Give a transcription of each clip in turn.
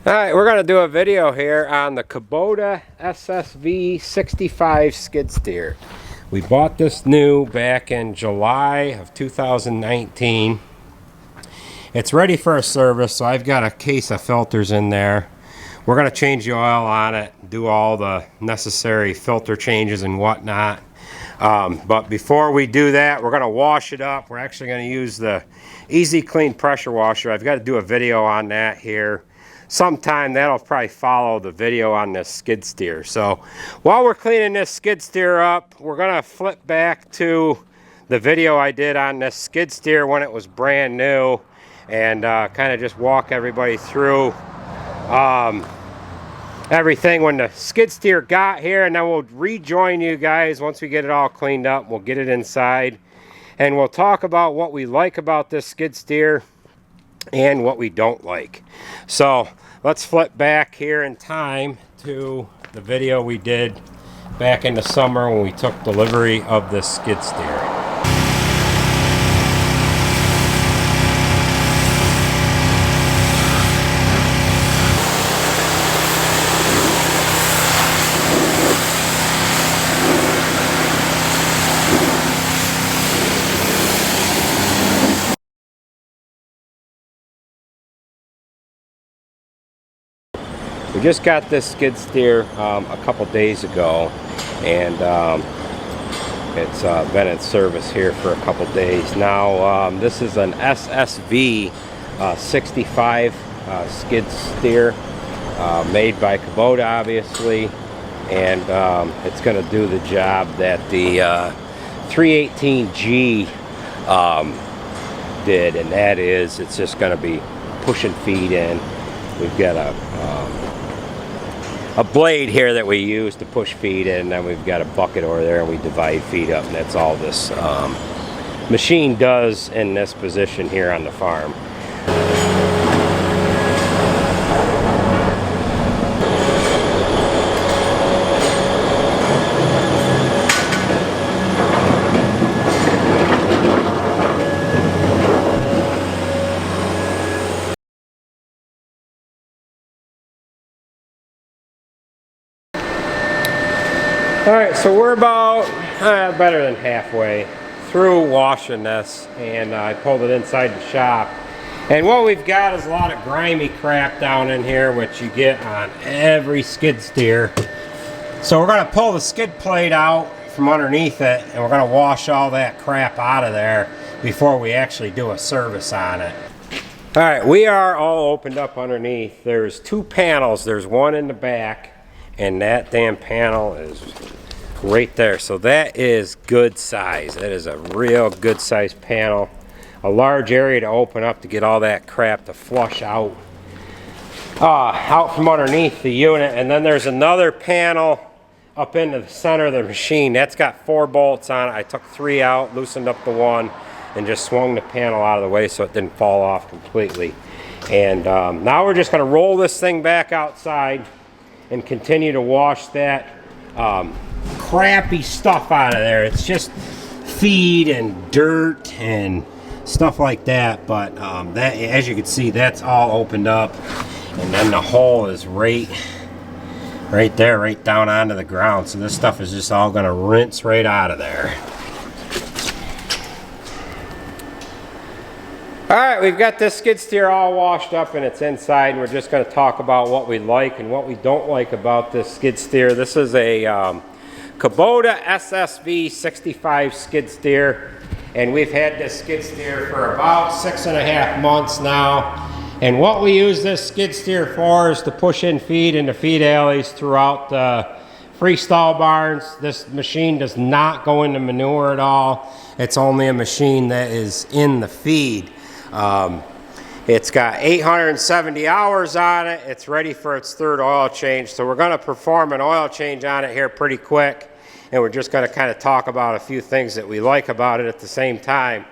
Alright, we're going to do a video here on the Kubota SSV 65 skid steer. We bought this new back in July of 2019. It's ready for a service, so I've got a case of filters in there. We're going to change the oil on it, do all the necessary filter changes and whatnot. But before we do that, we're going to wash it up. We're actually going to use the Easy Clean pressure washer. I've got to do a video on that here sometime. That'll probably follow the video on this skid steer. So while we're cleaning this skid steer up, we're going to flip back to the video I did on this skid steer when it was brand new and kind of just walk everybody through everything when the skid steer got here, and then we'll rejoin you guys once we get it all cleaned up. We'll get it inside and we'll talk about what we like about this skid steer and what we don't like. So let's flip back here in time to the video we did back in the summer when we took delivery of this skid steer. We just got this skid steer a couple days ago, and it's been in service here for a couple days now. This is an SSV 65 skid steer made by Kubota, obviously, and it's going to do the job that the 318G did, and that is it's just going to be pushing feed in. We've got a blade here that we use to push feed in, and then we've got a bucket over there and we divide feed up, and that's all this machine does in this position here on the farm. Alright, so we're about better than halfway through washing this, and I pulled it inside the shop. And what we've got is a lot of grimy crap down in here, which you get on every skid steer. So we're going to pull the skid plate out from underneath it, and we're going to wash all that crap out of there before we actually do a service on it. Alright, we are all opened up underneath. There's two panels. There's one in the back, and that damn panel is right there. So that is good size. That is a real good size panel. A large area to open up to get all that crap to flush out from underneath the unit. And then there's another panel up into the center of the machine. That's got 4 bolts on it. I took 3 out, loosened up the one, and just swung the panel out of the way so it didn't fall off completely. And now we're just going to roll this thing back outside and continue to wash that crappy stuff out of there. It's just feed and dirt and stuff like that, but that, as you can see, that's all opened up, and then the hole is right there, right down onto the ground. So this stuff is just all going to rinse right out of there. Alright, we've got this skid steer all washed up and it's inside. We're just going to talk about what we like and what we don't like about this skid steer. This is a Kubota SSV 65 skid steer, and we've had this skid steer for about 6.5 months now. And what we use this skid steer for is to push in feed into feed alleys throughout the freestall barns. This machine does not go into manure at all. It's only a machine that is in the feed. It's got 870 hours on it. It's ready for its 3rd oil change. So we're going to perform an oil change on it here pretty quick. And we're just going to kind of talk about a few things that we like about it at the same time.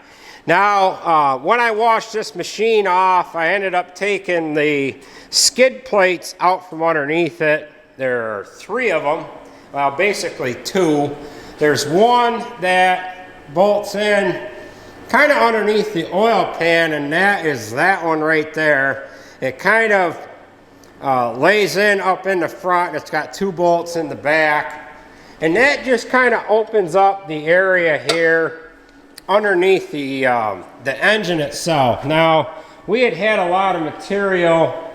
Now, when I washed this machine off, I ended up taking the skid plates out from underneath it. There are 3 of them. Well, basically 2. There's one that bolts in kind of underneath the oil pan, and that is that one right there. It kind of lays in up in the front. It's got 2 bolts in the back, and that just kind of opens up the area here underneath the engine itself. Now, we had a lot of material,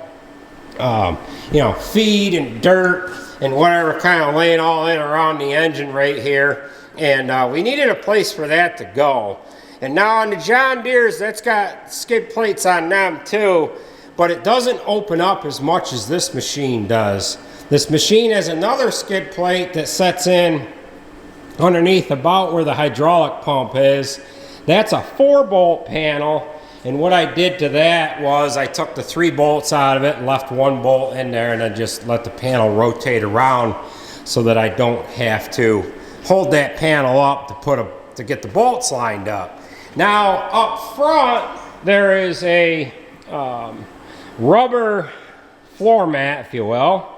you know, feed and dirt and whatever kind of laying all in around the engine right here, and we needed a place for that to go. And now on the John Deeres, that's got skid plates on them too, but it doesn't open up as much as this machine does. This machine has another skid plate that sets in underneath about where the hydraulic pump is. That's a 4-bolt panel, and what I did to that was I took the 3 bolts out of it and left 1 bolt in there, and I just let the panel rotate around so that I don't have to hold that panel up to get the bolts lined up. Now up front there is a rubber floor mat, if you will.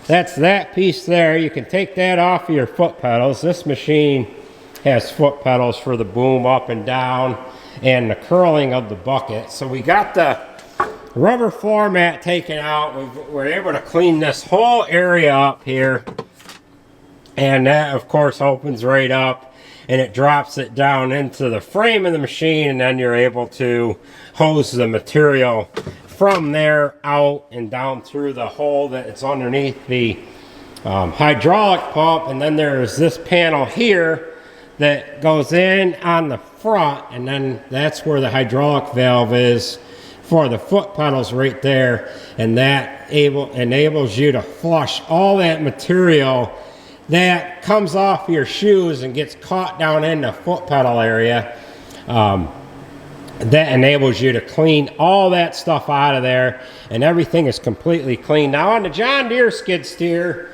That's that piece there. You can take that off of your foot pedals. This machine has foot pedals for the boom up and down and the curling of the bucket. So we got the rubber floor mat taken out. We're able to clean this whole area up here, and that of course opens right up and it drops it down into the frame of the machine, and then you're able to hose the material from there out and down through the hole that it's underneath the hydraulic pump. And then there's this panel here that goes in on the front, and then that's where the hydraulic valve is for the foot pedals right there, and that enables you to flush all that material that comes off your shoes and gets caught down in the foot pedal area. That enables you to clean all that stuff out of there, and everything is completely clean. Now on the John Deere skid steer,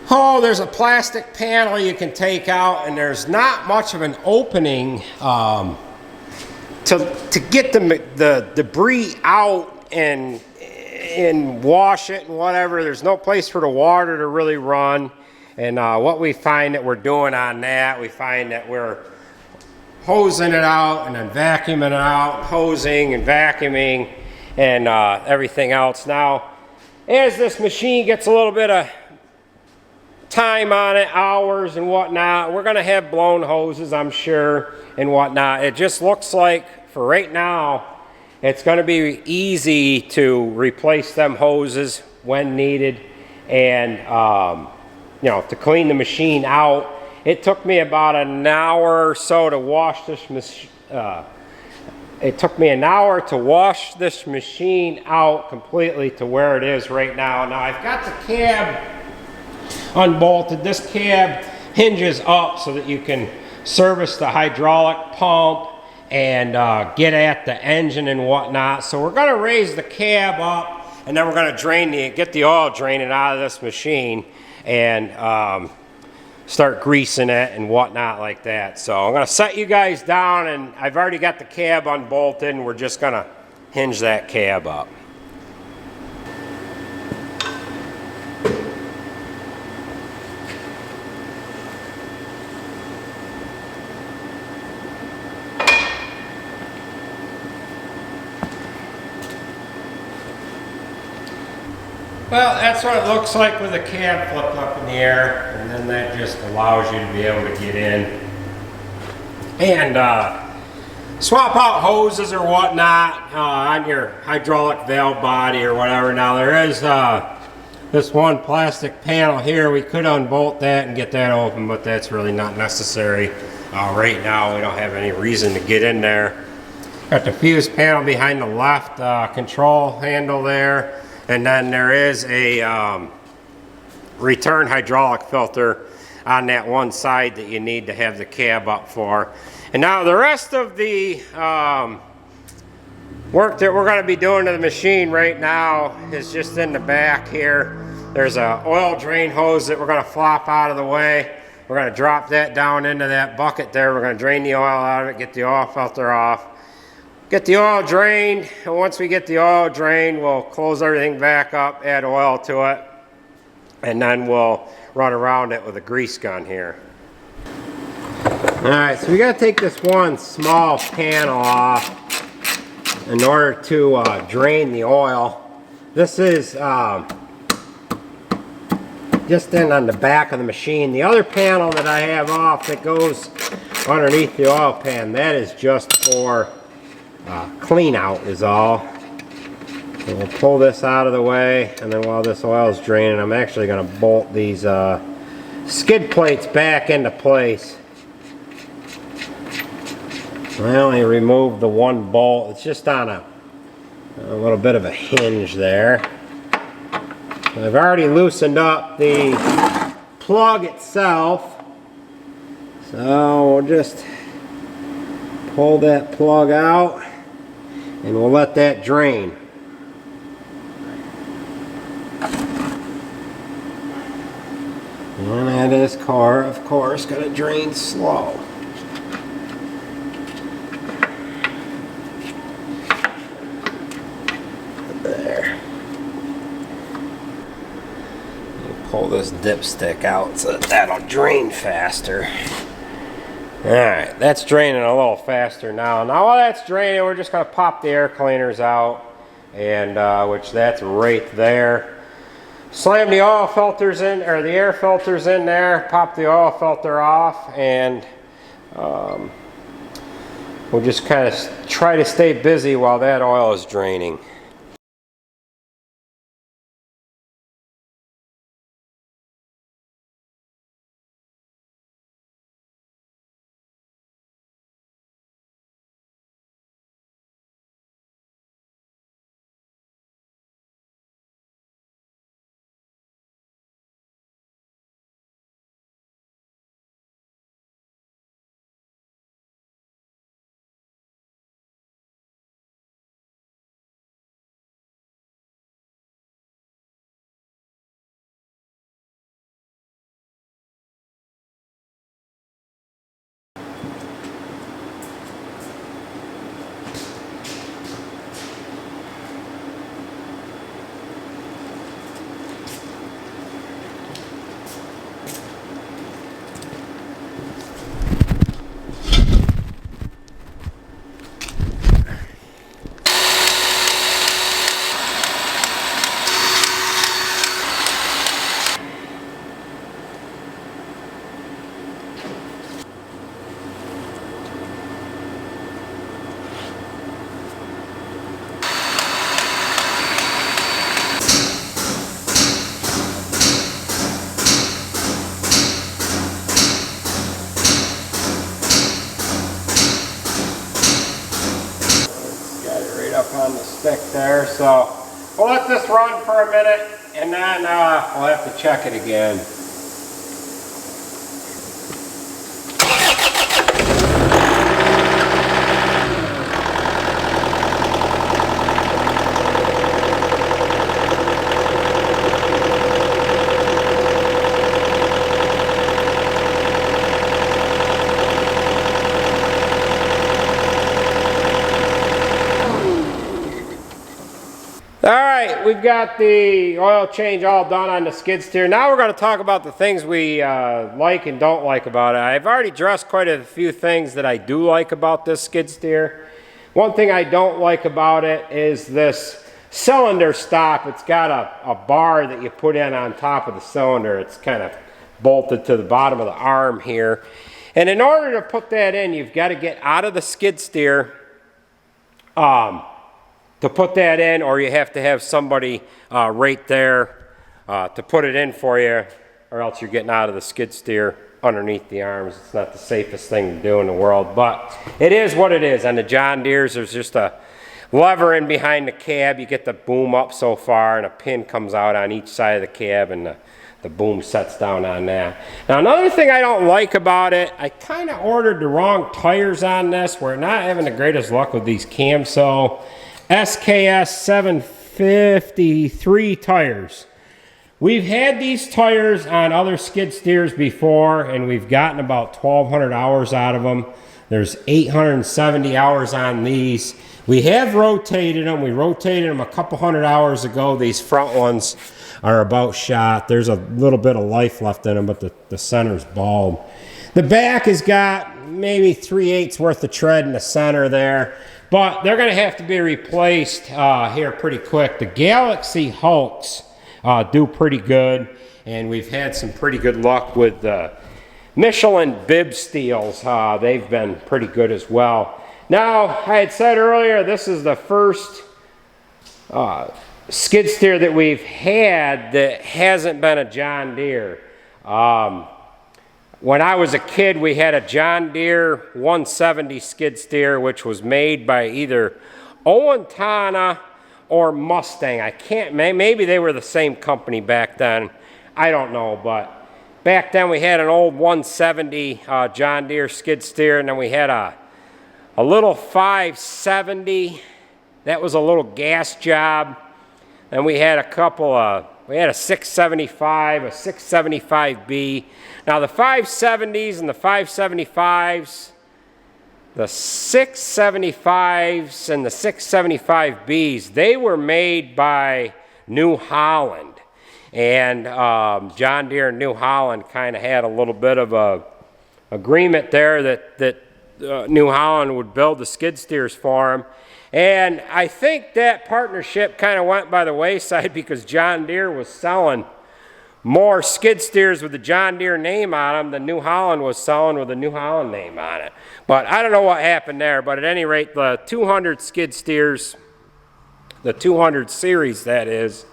there's a plastic panel you can take out, and there's not much of an opening to get the debris out and wash it and whatever. There's no place for the water to really run. And what we find that we're doing on that, we find that we're hosing it out and then vacuuming it out, hosing and vacuuming and everything else. Now, as this machine gets a little bit of time on it, hours and whatnot, we're gonna have blown hoses, I'm sure, and whatnot. It just looks like, for right now, it's gonna be easy to replace them hoses when needed, and you know, to clean the machine out. It took me about an hour or so to wash this machine. It took me an hour to wash this machine out completely to where it is right now. Now I've got the cab unbolted. This cab hinges up so that you can service the hydraulic pump and get at the engine and whatnot. So we're going to raise the cab up, and then we're going to get the oil draining out of this machine and start greasing it and whatnot like that. So I'm going to set you guys down, and I've already got the cab unbolted, and we're just going to hinge that cab up. Well, that's what it looks like with the cab flipped up in the air, and then that just allows you to be able to get in and swap out hoses or whatnot on your hydraulic valve body or whatever. Now there is this one plastic panel here. We could unbolt that and get that open, but that's really not necessary. Right now we don't have any reason to get in there. Got the fuse panel behind the left control handle there. And then there is a return hydraulic filter on that one side that you need to have the cab up for. And now the rest of the work that we're going to be doing to the machine right now is just in the back here. There's an oil drain hose that we're going to flop out of the way. We're going to drop that down into that bucket there. We're going to drain the oil out of it, get the oil filter off. Get the oil drained, and once we get the oil drained, we'll close everything back up, add oil to it, and then we'll run around it with a grease gun here. Alright, so we got to take this one small panel off in order to drain the oil This is just in on the back of the machine. The other panel that I have off that goes underneath the oil pan, that is just for clean out is all. So we'll pull this out of the way, and then while this oil is draining, I'm actually going to bolt these skid plates back into place. I only removed the one bolt. It's just on a little bit of a hinge there. I've already loosened up the plug itself, so we'll just pull that plug out and we'll let that drain. And that is, of course, going to drain slow. Pull this dipstick out so that'll drain faster. Alright, that's draining a little faster now. Now while that's draining, we're just going to pop the air cleaners out, and which that's right there. Slam the oil filters in, or the air filters in there, pop the oil filter off, and we'll just kind of try to stay busy while that oil is draining. On the stick there, so we'll let this run for a minute, and then we'll have to check it again. Alright, we've got the oil change all done on the skid steer. Now we're going to talk about the things we like and don't like about it. I've already addressed quite a few things that I do like about this skid steer. One thing I don't like about it is this cylinder stop. It's got a bar that you put in on top of the cylinder. It's kind of bolted to the bottom of the arm here. And in order to put that in, you've got to get out of the skid steer to put that in, or you have to have somebody right there to put it in for you, or else you're getting out of the skid steer underneath the arms. It's not the safest thing to do in the world, but it is what it is. On the John Deeres, there's just a lever in behind the cab. You get the boom up so far, and a pin comes out on each side of the cab, and the boom sets down on that. Now, another thing I don't like about it, I kind of ordered the wrong tires on this. We're not having the greatest luck with these Camso SKS 753 tires. We've had these tires on other skid steers before, and we've gotten about 1,200 hours out of them. There's 870 hours on these. We have rotated them. We rotated them a couple hundred hours ago. These front ones are about shot. There's a little bit of life left in them, but the center's bald. The back has got maybe 3/8 worth of tread in the center there. But they're going to have to be replaced here pretty quick. The Galaxy Hulks do pretty good, and we've had some pretty good luck with the Michelin bib steels. They've been pretty good as well. Now, I had said earlier, this is the first skid steer that we've had that hasn't been a John Deere. When I was a kid, we had a John Deere 170 skid steer, which was made by either Owatonna or Mustang. I can't, maybe they were the same company back then. I don't know, but back then we had an old 170 John Deere skid steer, and then we had a little 570. That was a little gas job. And we had a couple of, we had a 675, a 675B. Now the 570s and the 575s, the 675s and the 675Bs, they were made by New Holland. And John Deere and New Holland kind of had a little bit of a agreement there that New Holland would build the skid steers for them. And I think that partnership kind of went by the wayside because John Deere was selling more skid steers with the John Deere name on them than New Holland was selling with the New Holland name on it. But I don't know what happened there. But at any rate, the 200 skid steers, the 200 series that is,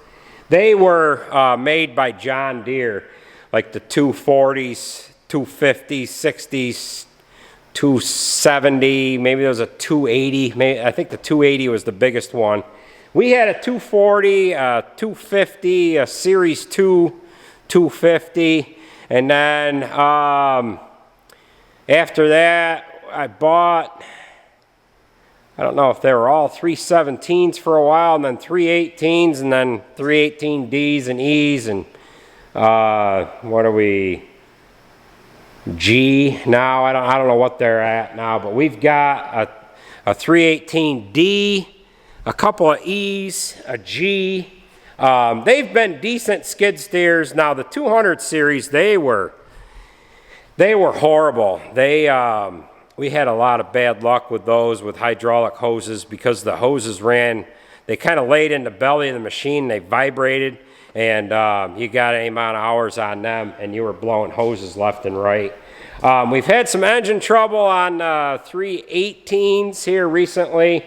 they were made by John Deere, like the 240s, 250s, 60s, 270, maybe there was a 280. I think the 280 was the biggest one. We had a 240, a 250, a Series 2, 250, and then after that I bought, I don't know if they were all 317s for a while, and then 318s, and then 318Ds and E's, and what are we, G now? I don't know what they're at now, but we've got a 318D, a couple of E's, a G. They've been decent skid steers. Now the 200 series, they were horrible. We had a lot of bad luck with those with hydraulic hoses because the hoses ran, they kind of laid in the belly of the machine, they vibrated, and you got any amount of hours on them and you were blowing hoses left and right. We've had some engine trouble on 318s here recently,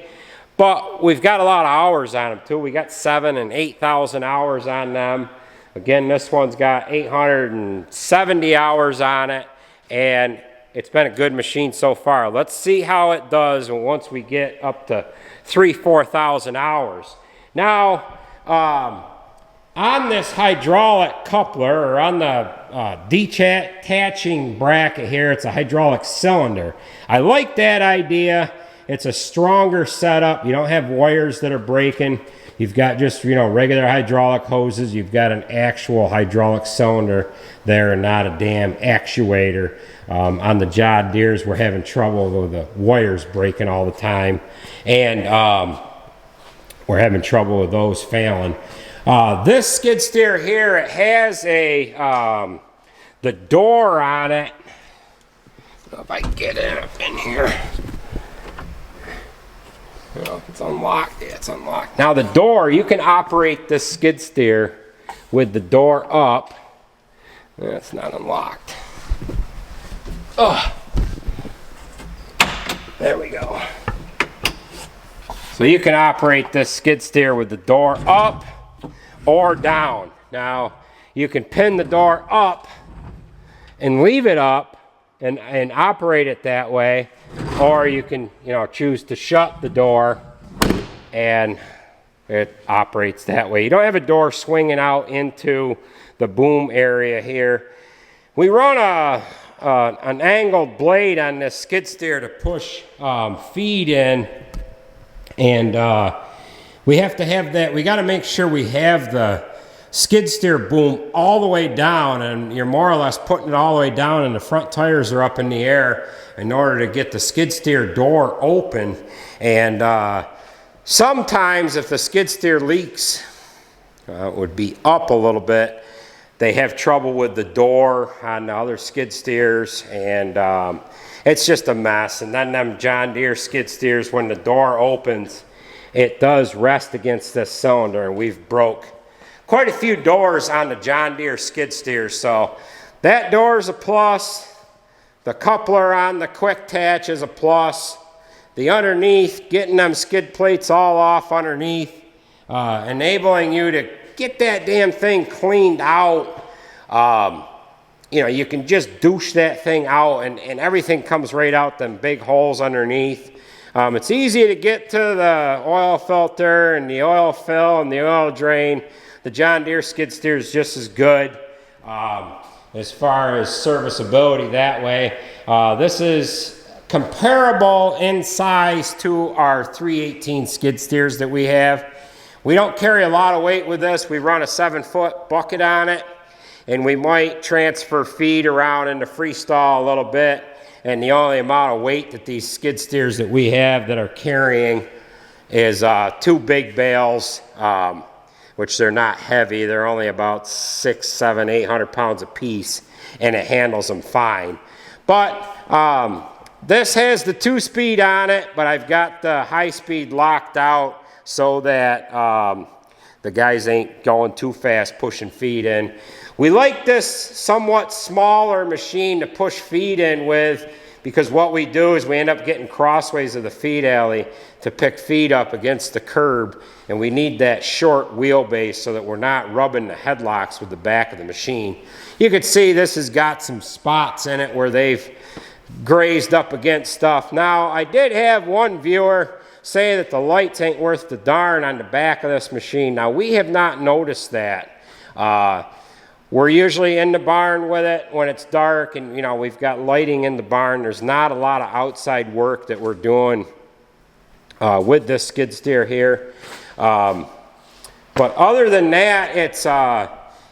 but we've got a lot of hours on them too. We got 7,000 and 8,000 hours on them. Again, this one's got 870 hours on it, and it's been a good machine so far. Let's see how it does once we get up to 3,000-4,000 hours. Now, on this hydraulic coupler, or on the detaching bracket here, it's a hydraulic cylinder. I like that idea. It's a stronger setup. You don't have wires that are breaking. You've got just, regular hydraulic hoses. You've got an actual hydraulic cylinder there and not a damn actuator. On the John Deeres, we're having trouble with the wires breaking all the time. And we're having trouble with those failing. This skid steer here, it has the door on it. I don't know if I can get it up in here. Oh, it's unlocked. Yeah, it's unlocked. Now the door, you can operate this skid steer with the door up. It's not unlocked. Oh, there we go. So you can operate this skid steer with the door up or down. Now you can pin the door up and leave it up and operate it that way, or you can choose to shut the door and it operates that way. You don't have a door swinging out into the boom area here. We run an angled blade on this skid steer to push feed in, and we have to have that. We got to make sure we have the skid steer boom all the way down, and you're more or less putting it all the way down and the front tires are up in the air in order to get the skid steer door open. And sometimes if the skid steer leaks, it would be up a little bit. They have trouble with the door on the other skid steers, and it's just a mess. And then them John Deere skid steers, when the door opens, it does rest against this cylinder, and we've broke quite a few doors on the John Deere skid steers. So that door is a plus. The coupler on the quick attach is a plus. The underneath, getting them skid plates all off underneath, enabling you to get that damn thing cleaned out. You know, you can just douche that thing out, and everything comes right out them big holes underneath. It's easy to get to the oil filter and the oil fill and the oil drain. The John Deere skid steer is just as good as far as serviceability that way. This is comparable in size to our 318 skid steers that we have. We don't carry a lot of weight with this. We run a 7-foot bucket on it, and we might transfer feed around into freestall a little bit. And the only amount of weight that these skid steers that we have that are carrying is 2 big bales, which they're not heavy. They're only about 600, 700, 800 pounds a piece, and it handles them fine. But this has the 2-speed on it, but I've got the high speed locked out so that the guys ain't going too fast pushing feed in. We like this somewhat smaller machine to push feed in with, because what we do is we end up getting crossways of the feed alley to pick feed up against the curb, and we need that short wheelbase so that we're not rubbing the headlocks with the back of the machine. You can see this has got some spots in it where they've grazed up against stuff. Now, I did have one viewer say that the lights ain't worth the darn on the back of this machine. Now, we have not noticed that. We're usually in the barn with it when it's dark, and you know, we've got lighting in the barn. There's not a lot of outside work that we're doing with this skid steer here. But other than that,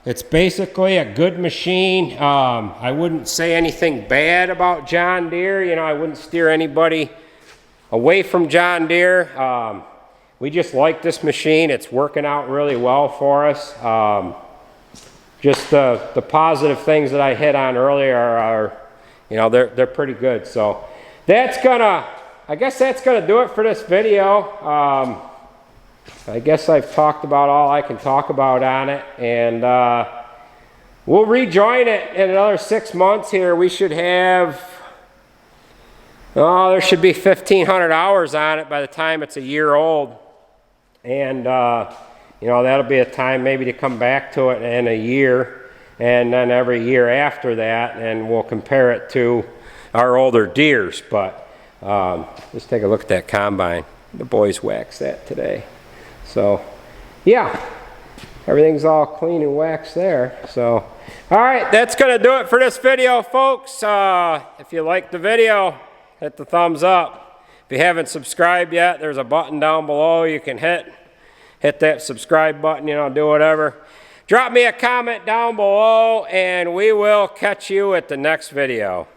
it's basically a good machine. I wouldn't say anything bad about John Deere. You know, I wouldn't steer anybody away from John Deere. We just like this machine. It's working out really well for us. Just the positive things that I hit on earlier are, you know, they're pretty good. So that's I guess that's gonna do it for this video. I guess I've talked about all I can talk about on it, and we'll rejoin it in another 6 months here. We should have, there should be 1,500 hours on it by the time it's a year old, and you know, that'll be a time maybe to come back to it in a year, and then every year after that, and we'll compare it to our older Deeres. But let's take a look at that combine. The boys waxed that today. So, yeah, everything's all clean and waxed there. So, all right, that's going to do it for this video, folks. If you liked the video, hit the thumbs up. If you haven't subscribed yet, there's a button down below you can hit that subscribe button, you know, do whatever. Drop me a comment down below, and we will catch you at the next video.